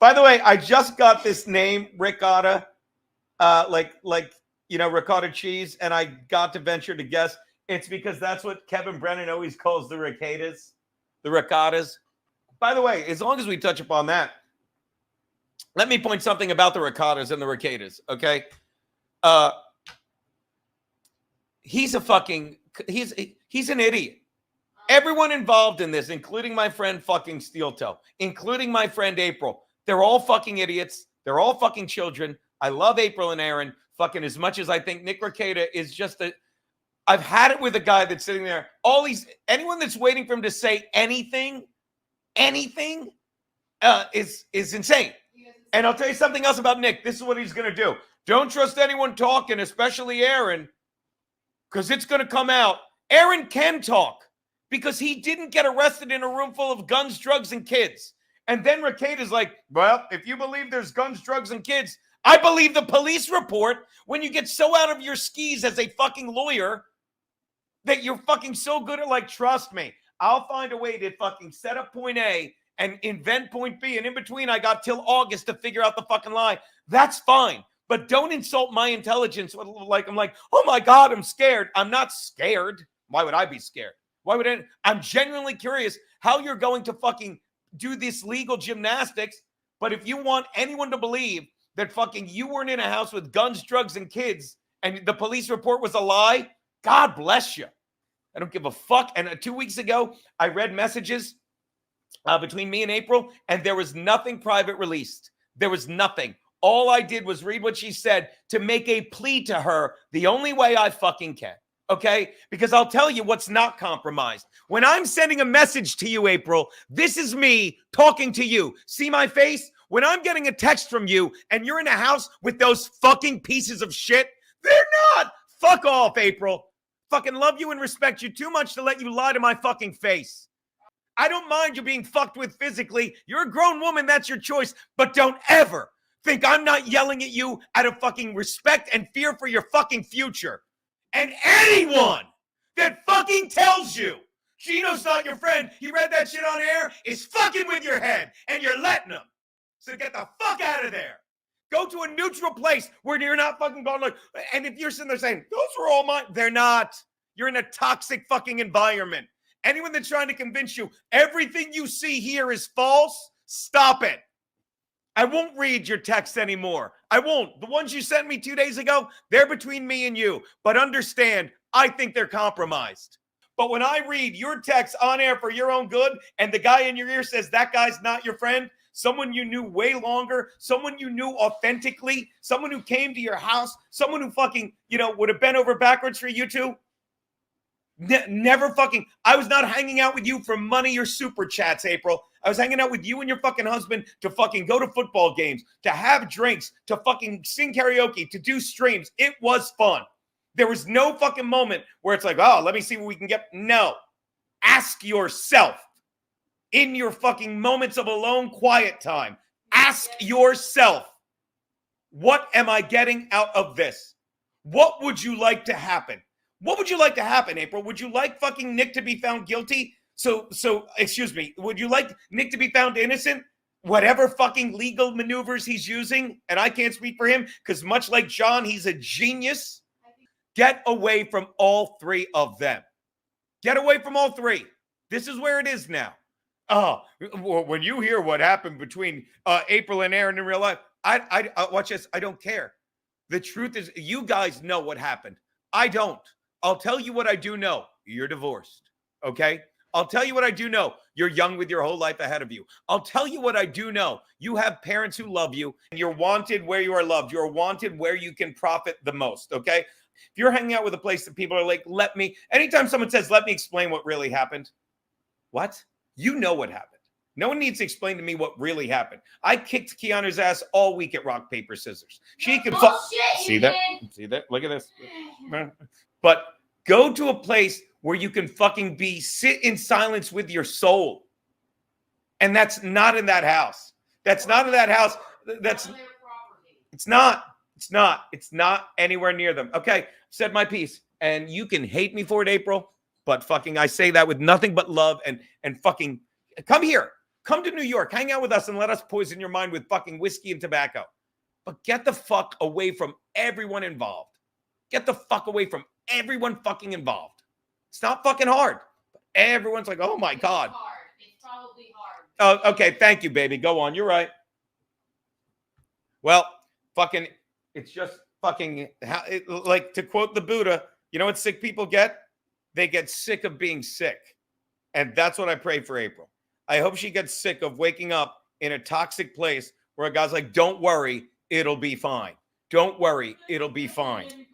By the way, I just got this name, Ricotta, ricotta cheese, and I got to venture to guess it's because that's what Kevin Brennan always calls the Ricotas, the Ricottas. By the way, as long as we touch upon that, let me point something about the Ricottas and the Ricotas, okay? He's an idiot. Everyone involved in this, including my friend fucking Steel Toe, including my friend April, they're all fucking idiots. They're all fucking children. I love April and Aaron fucking as much as I think Nick Ricotta is just I've had it with a guy that's sitting there. Anyone that's waiting for him to say anything is insane. And I'll tell you something else about Nick. This is what he's going to do. Don't trust anyone talking, especially Aaron, because it's going to come out. Aaron can talk because he didn't get arrested in a room full of guns, drugs, and kids. And then Ricotta's like, well, if you believe there's guns, drugs, and kids, I believe the police report. When you get so out of your skis as a fucking lawyer that you're fucking so good at, like, trust me, I'll find a way to fucking set up point A and invent point B. And in between, I got till August to figure out the fucking lie. That's fine. But don't insult my intelligence. Like, I'm like, oh my God, I'm scared. I'm not scared. Why would I be scared? I'm genuinely curious how you're going to fucking do this legal gymnastics. But if you want anyone to believe that fucking you weren't in a house with guns, drugs, and kids, and the police report was a lie, God bless you. I don't give a fuck. And 2 weeks ago, I read messages between me and April, and there was nothing private released. There was nothing. All I did was read what she said to make a plea to her the only way I fucking can. Okay? Because I'll tell you what's not compromised. When I'm sending a message to you, April, this is me talking to you. See my face? When I'm getting a text from you and you're in a house with those fucking pieces of shit, they're not. Fuck off, April. Fucking love you and respect you too much to let you lie to my fucking face. I don't mind you being fucked with physically. You're a grown woman. That's your choice. But don't ever think I'm not yelling at you out of fucking respect and fear for your fucking future. And anyone that fucking tells you Geno's not your friend, he read that shit on air, is fucking with your head, and you're letting him. So get the fuck out of there. Go to a neutral place where you're not fucking going like, and if you're sitting there saying, those were all mine, they're not. You're in a toxic fucking environment. Anyone that's trying to convince you everything you see here is false, stop it. I won't read your texts anymore. I won't. The ones you sent me 2 days ago, they're between me and you. But understand, I think they're compromised. But when I read your text on air for your own good, and the guy in your ear says that guy's not your friend, someone you knew way longer, someone you knew authentically, someone who came to your house, someone who fucking, would have bent over backwards for you two. Never fucking, I was not hanging out with you for money or super chats, April. I was hanging out with you and your fucking husband to fucking go to football games, to have drinks, to fucking sing karaoke, to do streams. It was fun. There was no fucking moment where it's like, oh, let me see what we can get. No. Ask yourself in your fucking moments of alone quiet time. Ask yourself, what am I getting out of this? What would you like to happen? What would you like to happen, April? Would you like fucking Nick to be found guilty? Excuse me, would you like Nick to be found innocent? Whatever fucking legal maneuvers he's using, and I can't speak for him, because much like John, he's a genius. Get away from all three of them. Get away from all three. This is where it is now. Oh, when you hear what happened between April and Aaron in real life, I watch this. I don't care. The truth is, you guys know what happened. I don't. I'll tell you what I do know. You're divorced. Okay? I'll tell you what I do know. You're young with your whole life ahead of you. I'll tell you what I do know. You have parents who love you, and you're wanted where you are loved. You're wanted where you can profit the most. Okay? If you're hanging out with a place that people are like, anytime someone says, let me explain what really happened. What? You know what happened. No one needs to explain to me what really happened. I kicked Keanu's ass all week at rock, paper, scissors. She can see that? See that? Look at this. But go to a place where you can fucking sit in silence with your soul. And that's not in that house. That's not in that house. It's not anywhere near them. Okay, said my piece. And you can hate me for it, April, but fucking I say that with nothing but love and fucking come here. Come to New York, hang out with us, and let us poison your mind with fucking whiskey and tobacco. But get the fuck away from everyone involved. Get the fuck away from everyone fucking involved. It's not fucking hard. Everyone's like, oh my God. It's hard. It's probably hard. Oh, okay. Thank you, baby. Go on. You're right. Well, fucking, it's just fucking, like to quote the Buddha, you know what sick people get? They get sick of being sick. And that's what I pray for April. I hope she gets sick of waking up in a toxic place where a guy's like, don't worry, it'll be fine. Don't worry, it'll be fine.